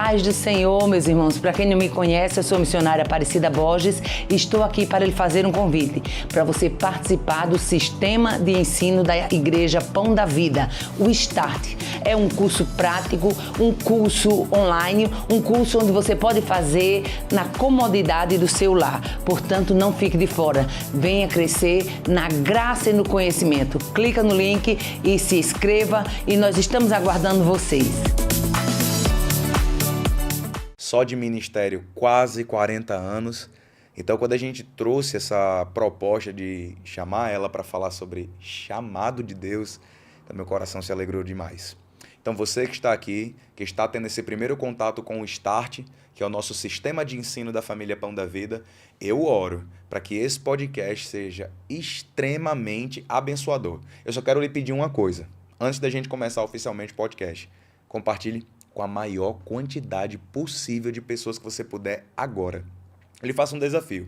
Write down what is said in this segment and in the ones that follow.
paz do Senhor, meus irmãos. Para quem não me conhece, eu sou a missionária Aparecida Borges e estou aqui para lhe fazer um convite para você participar do sistema de ensino da Igreja Pão da Vida, o START. É um curso prático, um curso online, um curso onde você pode fazer na comodidade do seu lar. Portanto, não fique de fora. Venha crescer na graça e no conhecimento. Clica no link e se inscreva e nós estamos aguardando vocês. Só de ministério quase 40 anos. Então, quando a gente trouxe essa proposta de chamar ela para falar sobre chamado de Deus, então meu coração se alegrou demais. Então, você que está aqui, que está tendo esse primeiro contato com o START, que é o nosso sistema de ensino da família Pão da Vida, eu oro para que esse podcast seja extremamente abençoador. Eu só quero lhe pedir uma coisa, antes da gente começar oficialmente o podcast. Compartilhe com a maior quantidade possível de pessoas que você puder agora. Ele faça um desafio.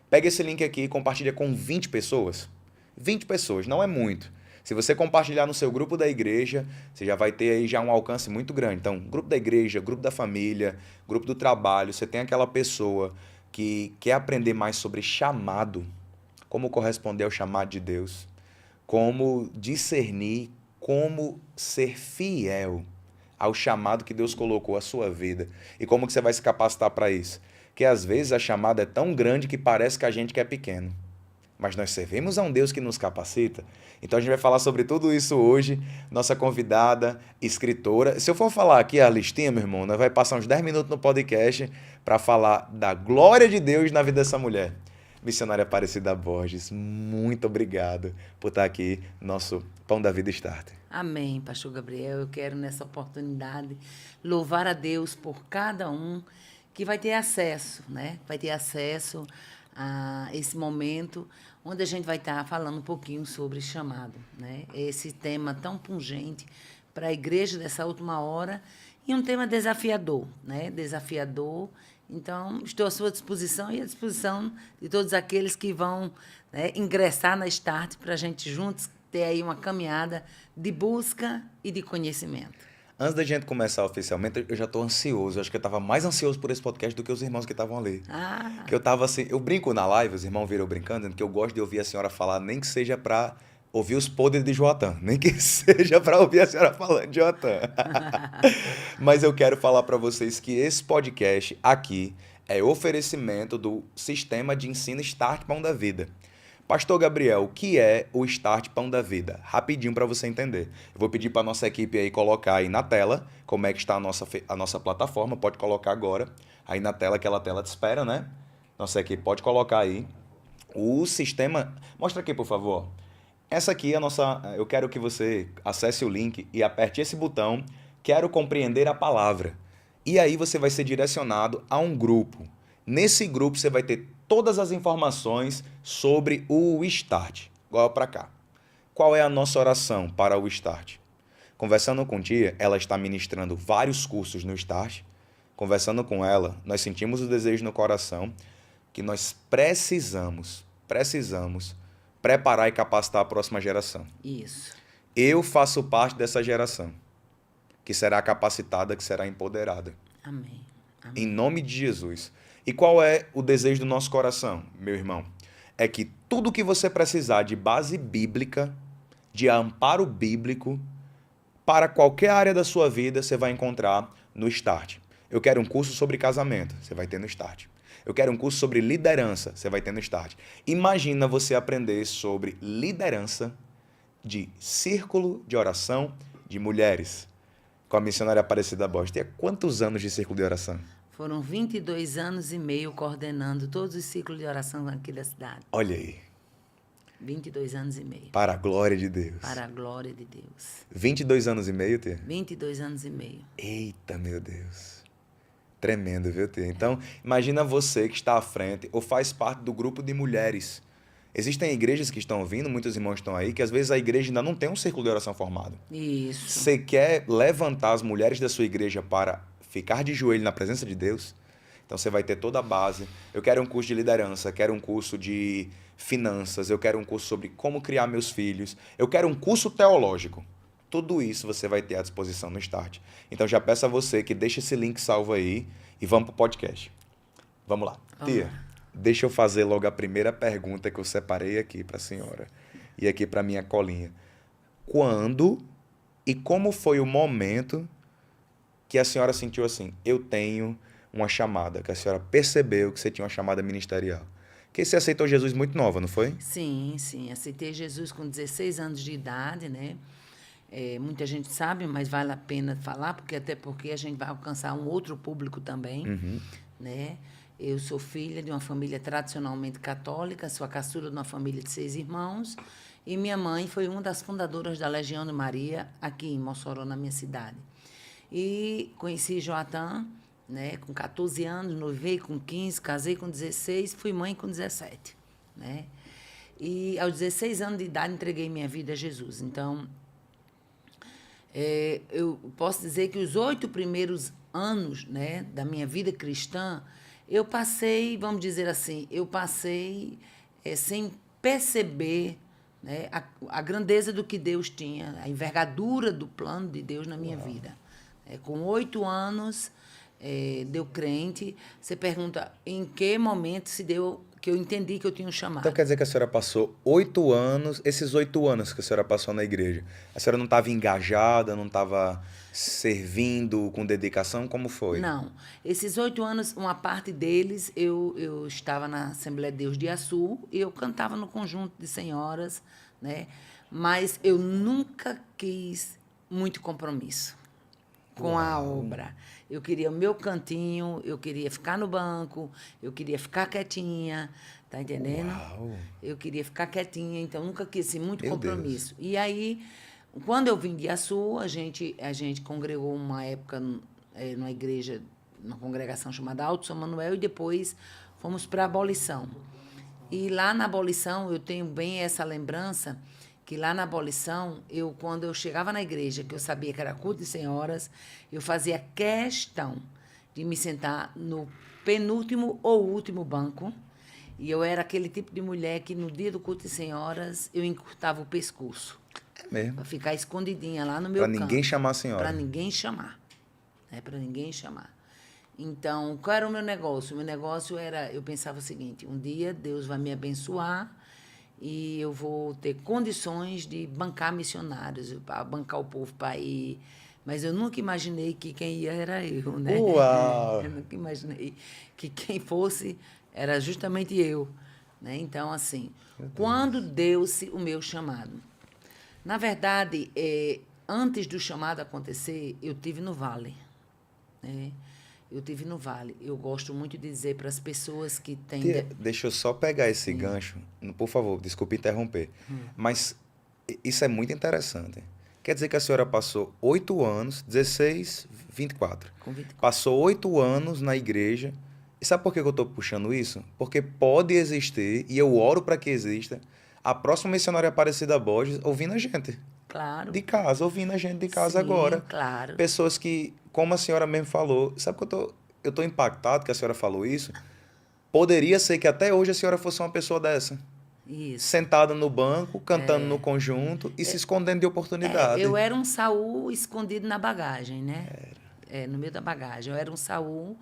Pega esse link aqui e compartilha com 20 pessoas. 20 pessoas, não é muito. Se você compartilhar no seu grupo da igreja, você já vai ter aí já um alcance muito grande. Então, grupo da igreja, grupo da família, grupo do trabalho, você tem aquela pessoa que quer aprender mais sobre chamado, como corresponder ao chamado de Deus, como discernir, como ser fiel ao chamado que Deus colocou à sua vida e como que você vai se capacitar para isso. Porque às vezes a chamada é tão grande que parece que a gente que é pequeno. Mas nós servimos a um Deus que nos capacita. Então a gente vai falar sobre tudo isso hoje. Nossa convidada, escritora. Se eu for falar aqui a listinha, meu irmão, nós vai passar uns 10 minutos no podcast para falar da glória de Deus na vida dessa mulher. Missionária Aparecida Borges, muito obrigado por estar aqui no nosso Pão da Vida Starter. Amém, pastor Gabriel. Eu quero nessa oportunidade louvar a Deus por cada um que vai ter acesso, né? Vai ter acesso a esse momento onde a gente vai estar falando um pouquinho sobre chamado, né? Esse tema tão pungente para a igreja dessa última hora e um tema desafiador, né? Desafiador. Então, estou à sua disposição e à disposição de todos aqueles que vão, né, ingressar na START para a gente juntos ter aí uma caminhada de busca e de conhecimento. Antes da gente começar oficialmente, eu já estou ansioso. Eu acho que eu estava mais ansioso por esse podcast do que os irmãos que estavam ali. Que eu estava assim, eu brinco na live, os irmãos viram brincando, dizendo que eu gosto de ouvir a senhora falar, nem que seja para ouvir os podres de Joatã, nem que seja para ouvir a senhora falando de Joatã. Mas eu quero falar para vocês que esse podcast aqui é oferecimento do Sistema de Ensino START Pão da Vida. Pastor Gabriel, o que é o START Pão da Vida? Rapidinho para você entender. Eu vou pedir para a nossa equipe aí colocar aí na tela como é que está a nossa plataforma. Pode colocar agora aí na tela, aquela tela de espera, né? Nossa equipe pode colocar aí. O sistema... Mostra aqui, por favor. Essa aqui é a nossa... Eu quero que você acesse o link e aperte esse botão. Quero compreender a palavra. E aí você vai ser direcionado a um grupo. Nesse grupo você vai ter todas as informações sobre o START. Igual para cá. Qual é a nossa oração para o START? Conversando com tia, ela está ministrando vários cursos no START. Conversando com ela, nós sentimos o desejo no coração que nós precisamos preparar e capacitar a próxima geração. Isso. Eu faço parte dessa geração que será capacitada, que será empoderada. Amém. Amém. Em nome de Jesus. E qual é o desejo do nosso coração, meu irmão? É que tudo que você precisar de base bíblica, de amparo bíblico, para qualquer área da sua vida, você vai encontrar no START. Eu quero um curso sobre casamento, você vai ter no START. Eu quero um curso sobre liderança, você vai ter no START. Imagina você aprender sobre liderança de círculo de oração de mulheres. Com a missionária Aparecida Borges. Tem quantos anos de círculo de oração? Foram 22 anos e meio coordenando todos os ciclos de oração aqui da cidade. Olha aí. 22 anos e meio. Para a glória de Deus. Para a glória de Deus. 22 anos e meio, Tia? 22 anos e meio. Eita, meu Deus. Tremendo, viu, Tia? Então, imagina você que está à frente ou faz parte do grupo de mulheres. Existem igrejas que estão vindo, muitos irmãos estão aí, que às vezes a igreja ainda não tem um círculo de oração formado. Isso. Você quer levantar as mulheres da sua igreja para ficar de joelho na presença de Deus? Então você vai ter toda a base. Eu quero um curso de liderança, quero um curso de finanças, eu quero um curso sobre como criar meus filhos, eu quero um curso teológico. Tudo isso você vai ter à disposição no Start. Então já peço a você que deixe esse link salvo aí e vamos pro podcast. Vamos lá. Tia, deixa eu fazer logo a primeira pergunta que eu separei aqui para a senhora e aqui para minha colinha. Quando e como foi o momento que a senhora sentiu assim, eu tenho uma chamada, que a senhora percebeu que você tinha uma chamada ministerial? Que você aceitou Jesus muito nova, não foi? Sim, sim. Aceitei Jesus com 16 anos de idade, né? Muita gente sabe, mas vale a pena falar, até porque a gente vai alcançar um outro público também, né? Eu sou filha de uma família tradicionalmente católica, sou a caçula de uma família de 6 irmãos, e minha mãe foi uma das fundadoras da Legião de Maria aqui em Mossoró, na minha cidade. E conheci Joatã, né, com 14 anos, noivei com 15, casei com 16, fui mãe com 17, né? E aos 16 anos de idade entreguei minha vida a Jesus. Então, eu posso dizer que os 8 primeiros anos, né, da minha vida cristã, eu passei, vamos dizer assim, sem perceber, né, a grandeza do que Deus tinha, a envergadura do plano de Deus na minha vida. Com 8 anos, deu crente. Você pergunta em que momento se deu que eu entendi que eu tinha um chamado. Então quer dizer que a senhora passou 8 anos, esses 8 anos que a senhora passou na igreja, a senhora não estava engajada, não estava servindo com dedicação, como foi? Não. Esses 8 anos, uma parte deles, eu estava na Assembleia de Deus de Açu e eu cantava no conjunto de senhoras, né? Mas eu nunca quis muito compromisso com a obra. Eu queria o meu cantinho, eu queria ficar no banco, eu queria ficar quietinha, tá entendendo? Uau. Eu queria ficar quietinha, então nunca quis assim, muito Meu compromisso. E aí, quando eu vim de Açu, a gente congregou uma época numa igreja, numa congregação chamada Alto São Manuel, e depois fomos para a Abolição. E lá na Abolição, eu tenho bem essa lembrança, que lá na Abolição, quando eu chegava na igreja, que eu sabia que era culto de senhoras, eu fazia questão de me sentar no penúltimo ou último banco, e eu era aquele tipo de mulher que no dia do culto de senhoras, eu encurtava o pescoço. É mesmo. Para ficar escondidinha lá no meu Para canto. ninguém chamar a senhora. Para ninguém chamar. Para ninguém chamar. Então, qual era o meu negócio? O meu negócio era, eu pensava o seguinte, um dia Deus vai me abençoar e eu vou ter condições de bancar missionários, bancar o povo para ir. Mas eu nunca imaginei que quem ia era eu, né? Uau! Eu nunca imaginei que quem fosse era justamente eu, né? Então, assim, quando deu-se o meu chamado? Na verdade, antes do chamado acontecer, eu tive no Vale, né? Eu tive no Vale. Eu gosto muito de dizer para as pessoas que têm... Deixa eu só pegar esse gancho. Por favor, desculpe interromper. Mas isso é muito interessante. Quer dizer que a senhora passou 8 anos, 16, 24. Com 24. Passou 8 anos na igreja. E sabe por que eu estou puxando isso? Porque pode existir, e eu oro para que exista, a próxima missionária Aparecida Borges ouvindo a gente. Claro. De casa, ouvindo a gente de casa Sim, agora. claro. Pessoas que, como a senhora mesmo falou, sabe que eu tô impactado que a senhora falou isso? Poderia ser que até hoje a senhora fosse uma pessoa dessa. Isso. Sentada no banco, cantando no conjunto e se escondendo de oportunidade. Eu era um Saul escondido na bagagem, né? No meio da bagagem. Eu era um Saul,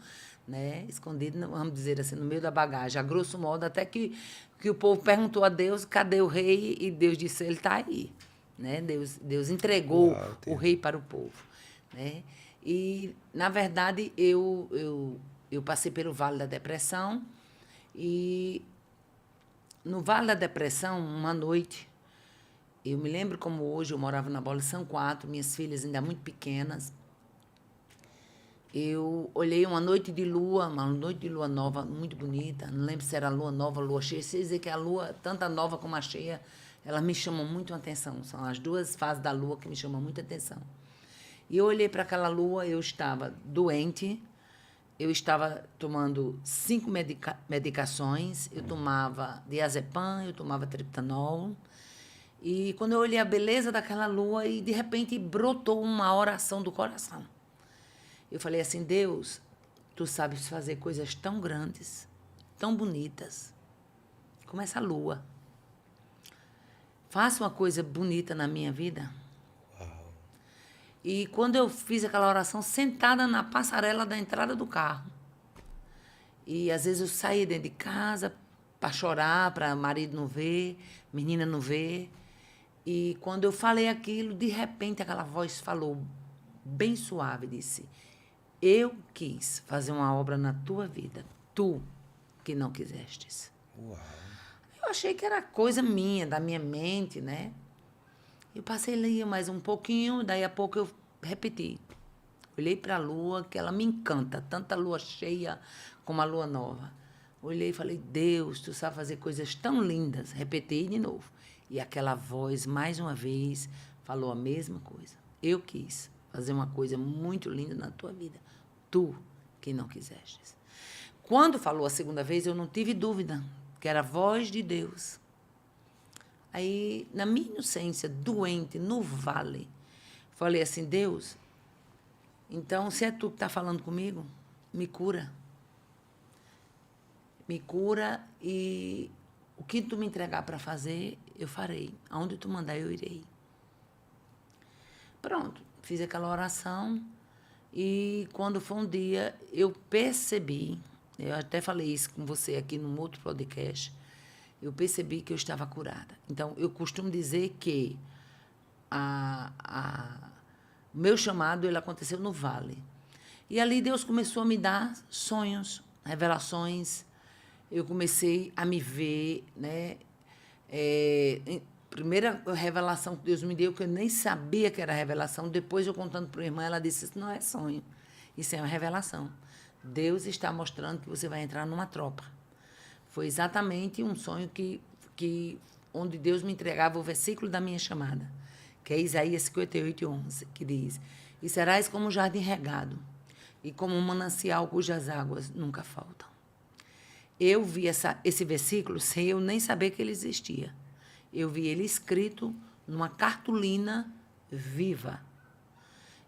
né, escondido, vamos dizer assim, no meio da bagagem. A grosso modo, até que o povo perguntou a Deus, cadê o rei? E Deus disse, ele está aí. Né? Deus entregou o rei para o povo. Né? E, na verdade, eu passei pelo Vale da Depressão e, no Vale da Depressão, uma noite, eu me lembro como hoje, eu morava na Abolição 4, minhas filhas ainda muito pequenas. Eu olhei uma noite de lua nova, muito bonita. Não lembro se era lua nova, lua cheia. Sei dizer que a lua, tanto a nova como a cheia, elas me chamam muito a atenção. São as duas fases da lua que me chamam muita atenção. E eu olhei para aquela lua, eu estava doente, eu estava tomando 5 medicações, eu tomava diazepam, eu tomava triptanol. E quando eu olhei a beleza daquela lua, e de repente brotou uma oração do coração. Eu falei assim, Deus, tu sabes fazer coisas tão grandes, tão bonitas, como essa lua. Faça uma coisa bonita na minha vida. Uau. E quando eu fiz aquela oração, sentada na passarela da entrada do carro. E às vezes eu saía dentro de casa para chorar, para marido não ver, menina não ver. E quando eu falei aquilo, de repente aquela voz falou bem suave, disse: eu quis fazer uma obra na tua vida, tu que não quisestes. Uau. Eu achei que era coisa minha, da minha mente, né? Eu passei ali mais um pouquinho, daí a pouco eu repeti. Olhei para a lua, que ela me encanta, tanto a lua cheia como a lua nova. Olhei e falei: Deus, tu sabe fazer coisas tão lindas. Repeti de novo. E aquela voz, mais uma vez, falou a mesma coisa. Eu quis fazer uma coisa muito linda na tua vida. Tu que não quisestes. Quando falou a segunda vez, eu não tive dúvida que era a voz de Deus. Aí, na minha inocência, doente, no vale, falei assim: Deus, então, se é tu que está falando comigo, me cura. Me cura e o que tu me entregar para fazer, eu farei. Aonde tu mandar, eu irei. Pronto, fiz aquela oração e quando foi um dia, eu percebi, eu até falei isso com você aqui num outro podcast, eu percebi que eu estava curada. Então, eu costumo dizer que o meu chamado ele aconteceu no vale. E ali Deus começou a me dar sonhos, revelações. Eu comecei a me ver, né? Primeira revelação que Deus me deu, que eu nem sabia que era revelação, depois eu contando para a irmã, ela disse: isso não é sonho, isso é uma revelação. Deus está mostrando que você vai entrar numa tropa. Foi exatamente um sonho onde Deus me entregava o versículo da minha chamada, que é Isaías 58:11, que diz: e serás como um jardim regado, e como um manancial cujas águas nunca faltam. Eu vi esse versículo sem eu nem saber que ele existia. Eu vi ele escrito numa cartolina viva.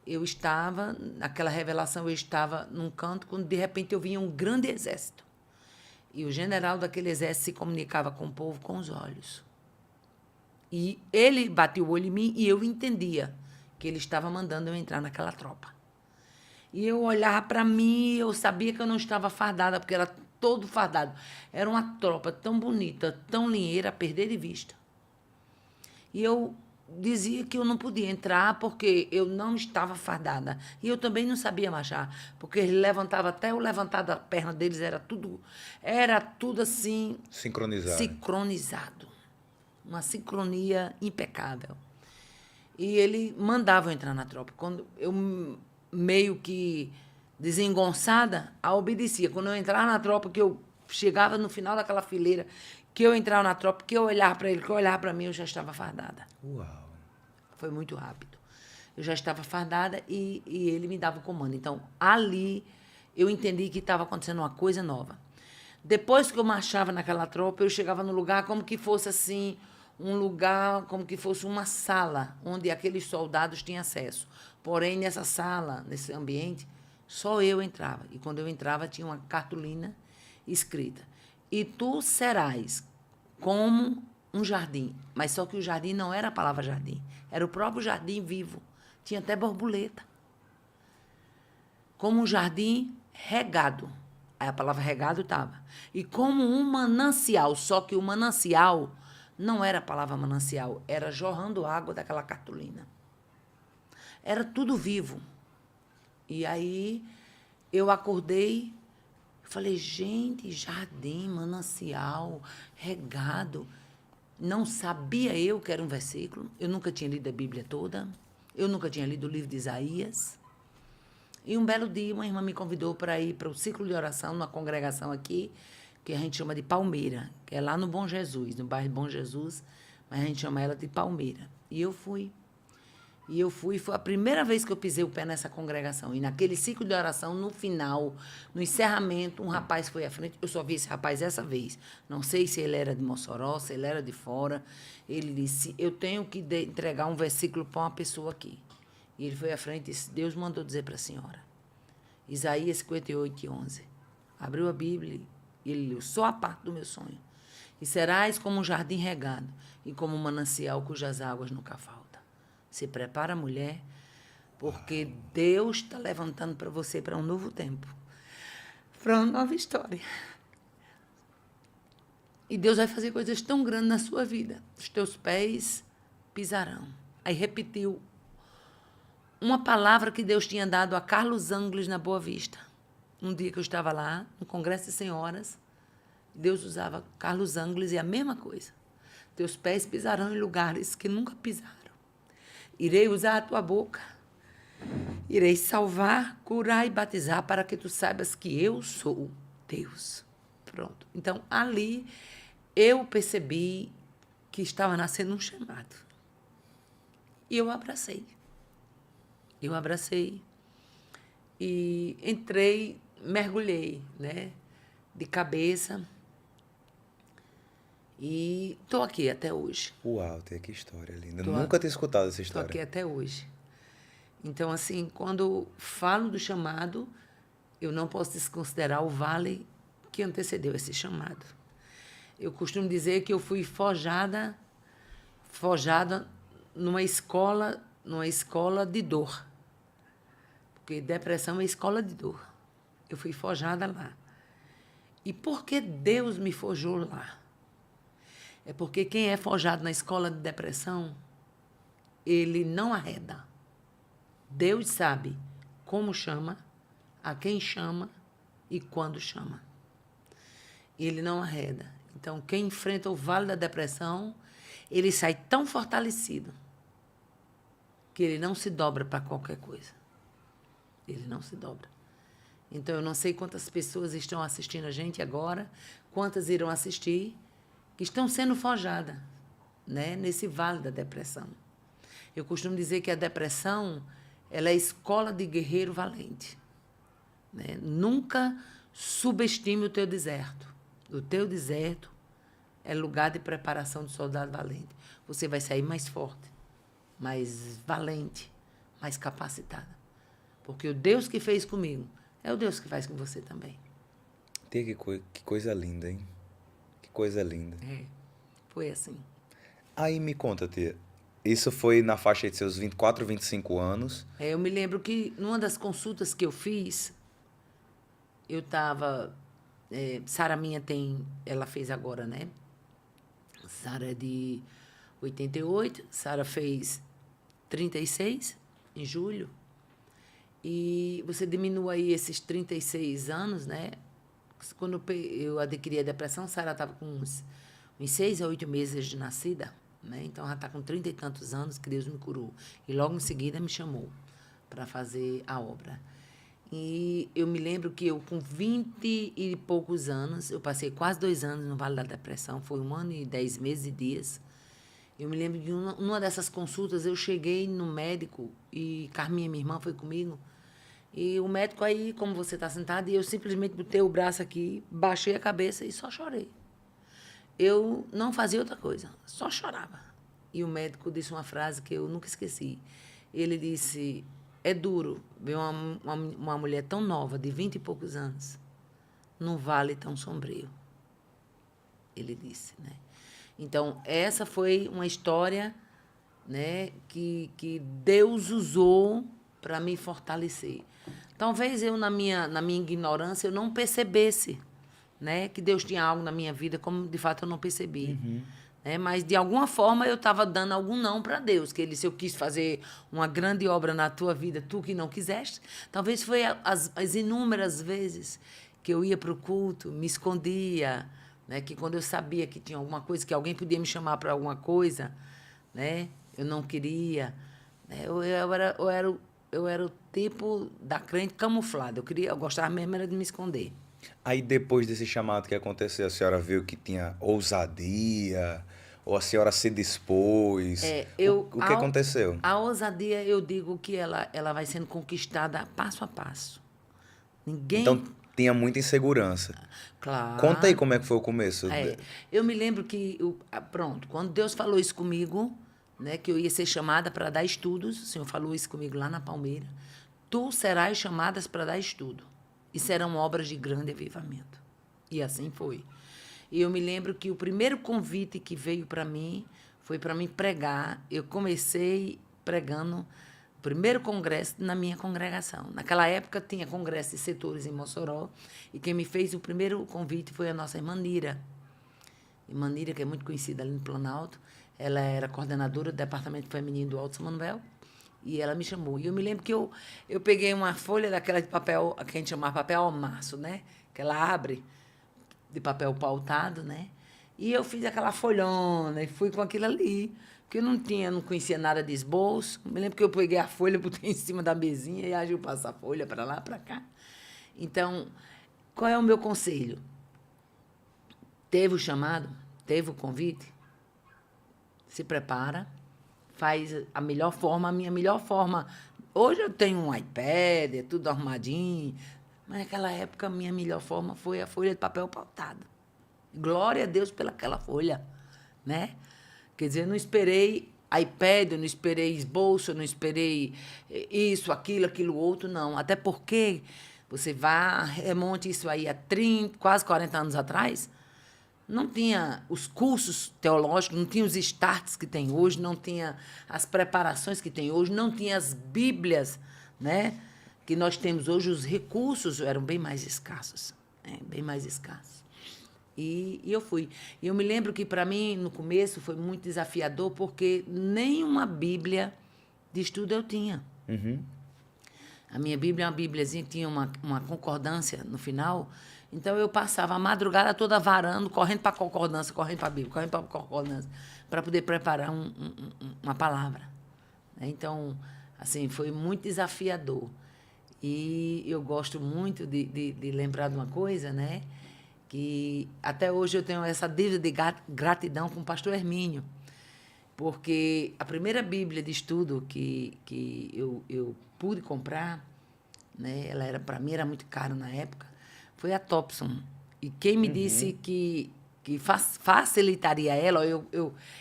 Eu estava, naquela revelação, eu estava num canto, quando de repente eu via um grande exército. E o general daquele exército se comunicava com o povo com os olhos. E ele bateu o olho em mim e eu entendia que ele estava mandando eu entrar naquela tropa. E eu olhava para mim, eu sabia que eu não estava fardada, porque era todo fardado. Era uma tropa tão bonita, tão linheira, a perder de vista. E eu dizia que eu não podia entrar porque eu não estava fardada. E eu também não sabia marchar, porque ele levantava, até o levantar da perna deles era tudo assim... Sincronizado. Uma sincronia impecável. E ele mandava eu entrar na tropa. Quando eu, meio que desengonçada, a obedecia. Quando eu entrava na tropa, que eu chegava no final daquela fileira, que eu entrava na tropa, que eu olhava para ele, que eu olhava para mim, eu já estava fardada. Uau! Foi muito rápido. Eu já estava fardada e ele me dava o comando. Então, ali, eu entendi que estava acontecendo uma coisa nova. Depois que eu marchava naquela tropa, eu chegava no lugar como que fosse assim, um lugar como que fosse uma sala, onde aqueles soldados tinham acesso. Porém, nessa sala, nesse ambiente, só eu entrava. E quando eu entrava, tinha uma cartolina escrita: e tu serás como um jardim. Mas só que o jardim não era a palavra jardim, era o próprio jardim vivo. Tinha até borboleta. Como um jardim regado. Aí a palavra regado estava. E como um manancial, só que o manancial não era a palavra manancial, era jorrando água daquela cartolina. Era tudo vivo. E aí eu acordei, falei: gente, jardim, manancial, regado. Não sabia eu que era um versículo. Eu nunca tinha lido a Bíblia toda. Eu nunca tinha lido o livro de Isaías. E um belo dia, uma irmã me convidou para ir para o ciclo de oração, numa congregação aqui, que a gente chama de Palmeira, que é lá no Bom Jesus, no bairro Bom Jesus, mas a gente chama ela de Palmeira. E eu fui. Foi a primeira vez que eu pisei o pé nessa congregação. E naquele ciclo de oração, no final, no encerramento, um rapaz foi à frente. Eu só vi esse rapaz essa vez. Não sei se ele era de Mossoró, se ele era de fora. Ele disse: eu tenho que entregar um versículo para uma pessoa aqui. E ele foi à frente e disse: Deus mandou dizer para a senhora. Isaías 58:11. Abriu a Bíblia e ele leu só a parte do meu sonho. E serás como um jardim regado e como um manancial cujas águas nunca faltam. Se prepara, mulher, Porque Deus está levantando para você para um novo tempo, para uma nova história. E Deus vai fazer coisas tão grandes na sua vida. Os teus pés pisarão. Aí repetiu uma palavra que Deus tinha dado a Carlos Angles na Boa Vista. Um dia que eu estava lá, no Congresso de Senhoras, Deus usava Carlos Angles e a mesma coisa. Teus pés pisarão em lugares que nunca pisaram. Irei usar a tua boca. Irei salvar, curar e batizar para que tu saibas que eu sou Deus. Pronto. Então, ali, eu percebi que estava nascendo um chamado. E eu abracei. Eu abracei e entrei, mergulhei, né, de cabeça. E estou aqui até hoje. Uau, tem que história linda. Nunca tinha escutado essa Estou história. aqui até hoje. Então, assim, quando falo do chamado, eu não posso desconsiderar o vale que antecedeu esse chamado. Eu costumo dizer que eu fui forjada numa escola de dor. Porque depressão é escola de dor. Eu fui forjada lá. E por que Deus me forjou lá? É porque quem é forjado na escola de depressão, ele não arreda. Deus sabe como chama, a quem chama e quando chama. Ele não arreda. Então, quem enfrenta o vale da depressão, ele sai tão fortalecido que ele não se dobra para qualquer coisa. Ele não se dobra. Então, eu não sei quantas pessoas estão assistindo a gente agora, quantas irão assistir, que estão sendo forjadas, né, nesse vale da depressão. Eu costumo dizer que a depressão, ela é a escola de guerreiro valente. Né? Nunca subestime o teu deserto. O teu deserto é lugar de preparação de soldado valente. Você vai sair mais forte, mais valente, mais capacitada. Porque o Deus que fez comigo é o Deus que faz com você também. Tia, que coisa linda, hein? Que coisa linda. É, foi assim. Aí me conta, tia. Isso foi na faixa de seus 24, 25 anos. Eu me lembro que numa das consultas que eu fiz, eu estava... Sara minha ela fez agora, né? Sara é de 88, Sara fez 36 em julho. E você diminui aí esses 36 anos, né? Quando eu adquiri a depressão, Sara estava com uns 6 a 8 meses de nascida, né? Então, ela está com 30 e tantos anos que Deus me curou. E logo em seguida me chamou para fazer a obra. E eu me lembro que eu, com 20 e poucos anos, eu passei quase 2 anos no Vale da Depressão, foi 1 ano e 10 meses e dias. Eu me lembro que numa dessas consultas eu cheguei no médico e Carminha, minha irmã, foi comigo. E o médico aí, como você está sentado, e eu simplesmente botei o braço aqui, baixei a cabeça e só chorei. Eu não fazia outra coisa, só chorava. E o médico disse uma frase que eu nunca esqueci. Ele disse, é duro ver uma mulher tão nova, de 20 e poucos anos, num vale tão sombrio. Ele disse, né? Então, essa foi uma história, né, que Deus usou para me fortalecer. Talvez eu, na minha ignorância, eu não percebesse, né, que Deus tinha algo na minha vida, como de fato eu não percebi. Uhum. Né? Mas, de alguma forma, eu estava dando algum não para Deus. Que ele disse, eu quis fazer uma grande obra na tua vida, tu que não quiseste. Talvez foi as inúmeras vezes que eu ia para o culto, me escondia, né? Que quando eu sabia que tinha alguma coisa, que alguém podia me chamar para alguma coisa, né? Eu não queria. Né? Eu era o tipo da crente camuflada. Eu gostava mesmo era de me esconder. Aí depois desse chamado que aconteceu, a senhora viu que tinha ousadia, ou a senhora se dispôs? O que aconteceu? A ousadia, eu digo que ela vai sendo conquistada passo a passo. Ninguém... Então tinha muita insegurança. Claro. Conta aí como é que foi o começo. Eu me lembro que, pronto, quando Deus falou isso comigo, né, que eu ia ser chamada para dar estudos, o Senhor falou isso comigo lá na Palmeira, tu serás chamadas para dar estudo. E serão obras de grande avivamento. E assim foi. E eu me lembro que o primeiro convite que veio para mim foi para mim pregar. Eu comecei pregando O primeiro congresso na minha congregação. Naquela época tinha congresso de setores em Mossoró e quem me fez o primeiro convite foi a nossa irmã Nira. Irmã Nira, que é muito conhecida ali no Planalto, ela era coordenadora do Departamento Feminino do Alto São Manuel e ela me chamou. E eu me lembro que eu peguei uma folha daquela de papel, que a gente chamava papel almaço, né? Que ela abre de papel pautado, né? E eu fiz aquela folhona e fui com aquilo ali. Porque eu não conhecia nada de esboço. Me lembro que eu peguei a folha, botei em cima da mesinha e agiu passar a folha para lá, para cá. Então, qual é o meu conselho? Teve o chamado, teve o convite, se prepara, faz a melhor forma, a minha melhor forma. Hoje eu tenho um iPad, é tudo arrumadinho, mas naquela época a minha melhor forma foi a folha de papel pautada. Glória a Deus pelaquela folha, né? Quer dizer, eu não esperei iPad, eu não esperei esboço, eu não esperei isso, aquilo outro, não. Até porque você remonte isso aí há 30, quase 40 anos atrás, não tinha os cursos teológicos, não tinha os starts que tem hoje, não tinha as preparações que tem hoje, não tinha as bíblias, né, que nós temos hoje. Os recursos eram bem mais escassos, né, bem mais escassos. E eu fui. E eu me lembro que, para mim, no começo, foi muito desafiador, porque nenhuma Bíblia de estudo eu tinha. Uhum. A minha Bíblia é uma Bíbliazinha que tinha uma concordância no final. Então, eu passava a madrugada toda varando, correndo para a concordância, correndo para a Bíblia, correndo para a concordância, para poder preparar uma palavra. Então, assim, foi muito desafiador. E eu gosto muito de lembrar de uma coisa, né? Que até hoje eu tenho essa dívida de gratidão com o pastor Hermínio, porque a primeira Bíblia de estudo que eu pude comprar, né, ela era, para mim, era muito caro na época, foi a Thompson. E quem me disse que facilitaria ela,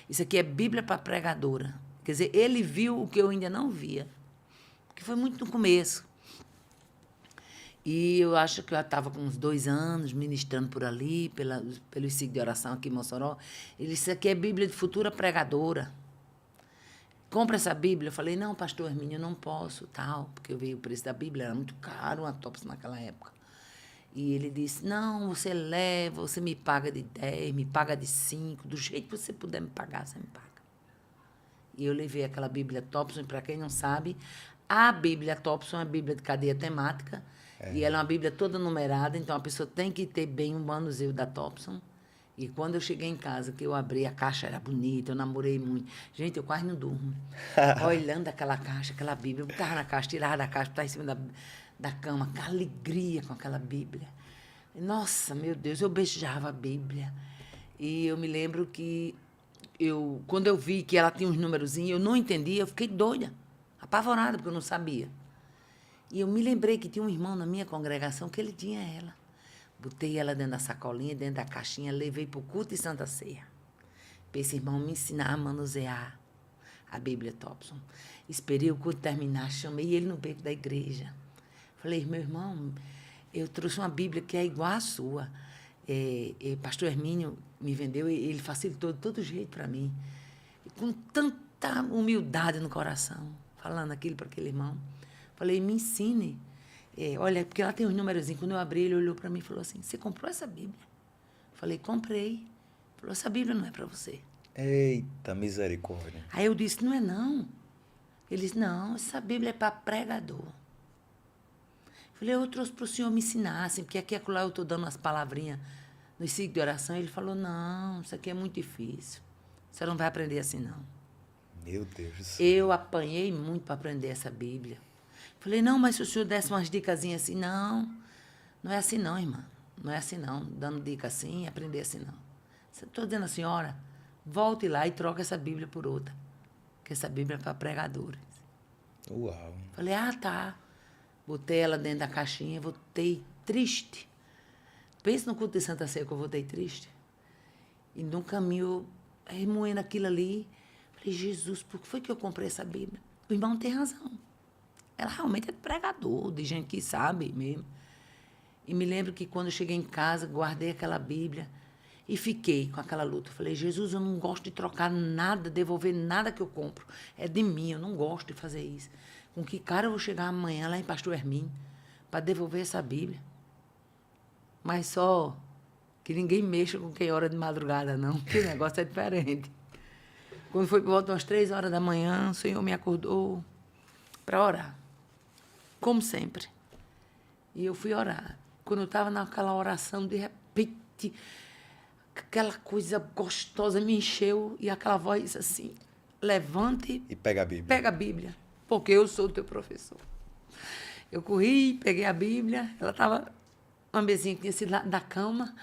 isso aqui é Bíblia para pregadora. Quer dizer, ele viu o que eu ainda não via, que foi muito no começo. E eu acho que eu estava com uns 2 anos ministrando por ali, pelo ciclo de oração aqui em Mossoró. Ele disse, isso aqui é Bíblia de futura pregadora. Compra essa Bíblia. Eu falei, não, pastor Hermínio, eu não posso, tal, porque eu vi o preço da Bíblia, era muito caro, uma Thompson naquela época. E ele disse, não, você leva, você me paga de 10, me paga de 5, do jeito que você puder me pagar, você me paga. E eu levei aquela Bíblia Thompson, para quem não sabe, a Bíblia Thompson é a Bíblia de cadeia temática, e ela é uma Bíblia toda numerada, então a pessoa tem que ter bem um manuseio da Thompson. E quando eu cheguei em casa, que eu abri, a caixa era bonita, eu namorei muito. Gente, eu quase não durmo. Olhando aquela caixa, aquela Bíblia, eu botava na caixa, tirava da caixa, botava em cima da cama, com alegria com aquela Bíblia. Nossa, meu Deus, eu beijava a Bíblia. E eu me lembro que quando eu vi que ela tinha uns numerozinhos, eu não entendia, eu fiquei doida, apavorada, porque eu não sabia. E eu me lembrei que tinha um irmão na minha congregação que ele tinha ela. Botei ela dentro da sacolinha, dentro da caixinha, levei para o culto de Santa Ceia. Para esse irmão me ensinar a manusear a Bíblia Thompson. Esperei o culto terminar, chamei ele no beco da igreja. Falei, meu irmão, eu trouxe uma Bíblia que é igual à sua. Pastor Hermínio me vendeu, ele facilitou de todo jeito para mim. E com tanta humildade no coração, falando aquilo para aquele irmão. Falei, me ensine. Olha, porque ela tem uns númerozinhos. Quando eu abri, ele olhou para mim e falou assim, você comprou essa Bíblia? Falei, comprei. Falou, essa Bíblia não é para você. Eita, misericórdia. Aí eu disse, não é não. Ele disse, não, essa Bíblia é para pregador. Falei, eu trouxe para o senhor me ensinar, assim, porque aqui e acolá eu estou dando umas palavrinhas no ciclo de oração. Ele falou, não, isso aqui é muito difícil. Você não vai aprender assim, não. Meu Deus do céu. Eu apanhei muito para aprender essa Bíblia. Falei, não, mas se o senhor desse umas dicasinhas assim, não é assim não, irmã. Não é assim não, dando dica assim, aprender assim não. Estou dizendo à senhora, volte lá e troque essa Bíblia por outra, que essa Bíblia é para pregadores. Uau. Falei, tá. Botei ela dentro da caixinha, voltei triste. Pensa no culto de Santa Ceia que eu voltei triste. E no caminho, remoendo aquilo ali, falei, Jesus, por que foi que eu comprei essa Bíblia? O irmão tem razão. Ela realmente é pregador, de gente que sabe mesmo. E me lembro que quando eu cheguei em casa, guardei aquela Bíblia e fiquei com aquela luta. Falei, Jesus, eu não gosto de trocar nada, devolver nada que eu compro. É de mim, eu não gosto de fazer isso. Com que cara eu vou chegar amanhã lá em Pastor Hermínio para devolver essa Bíblia? Mas só que ninguém mexa com quem ora de madrugada, não, porque o negócio é diferente. Quando foi por volta umas 3 horas da manhã, o Senhor me acordou para orar, como sempre. E eu fui orar. Quando eu estava naquela oração, de repente, aquela coisa gostosa me encheu e aquela voz assim, levante E pega a Bíblia. pega a Bíblia, porque eu sou o teu professor. Eu corri, peguei a Bíblia, ela estava uma mesinha que tinha sido lá da cama,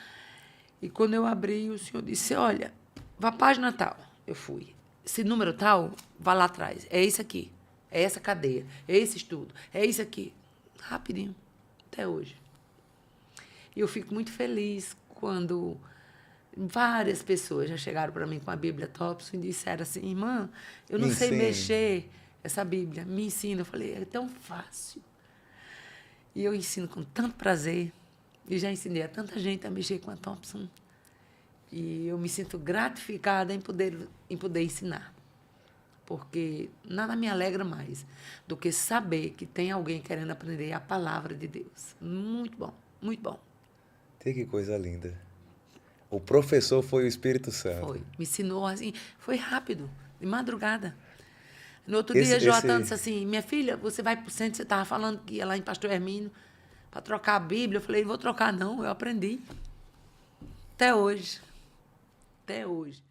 e quando eu abri, o Senhor disse, olha, vá à página tal. Eu fui. Esse número tal, vá lá atrás. É esse aqui, é essa cadeia, é esse estudo, é isso aqui. Rapidinho, até hoje. E eu fico muito feliz quando várias pessoas já chegaram para mim com a Bíblia Thompson e disseram assim, irmã, eu não Me sei ensine. mexer essa Bíblia, me ensina. Eu falei, é tão fácil. E eu ensino com tanto prazer, e já ensinei a tanta gente a mexer com a Thompson, e eu me sinto gratificada em poder ensinar. Porque nada me alegra mais do que saber que tem alguém querendo aprender a palavra de Deus. Muito bom, muito bom. Tem que coisa linda. O professor foi o Espírito Santo. Foi. Me ensinou assim, foi rápido, de madrugada. No outro Esse- dia, Joatan esse- disse assim, minha filha, você vai para o centro, você estava falando que ia lá em Pastor Hermínio para trocar a Bíblia. Eu falei, não vou trocar não, eu aprendi. Até hoje. Até hoje.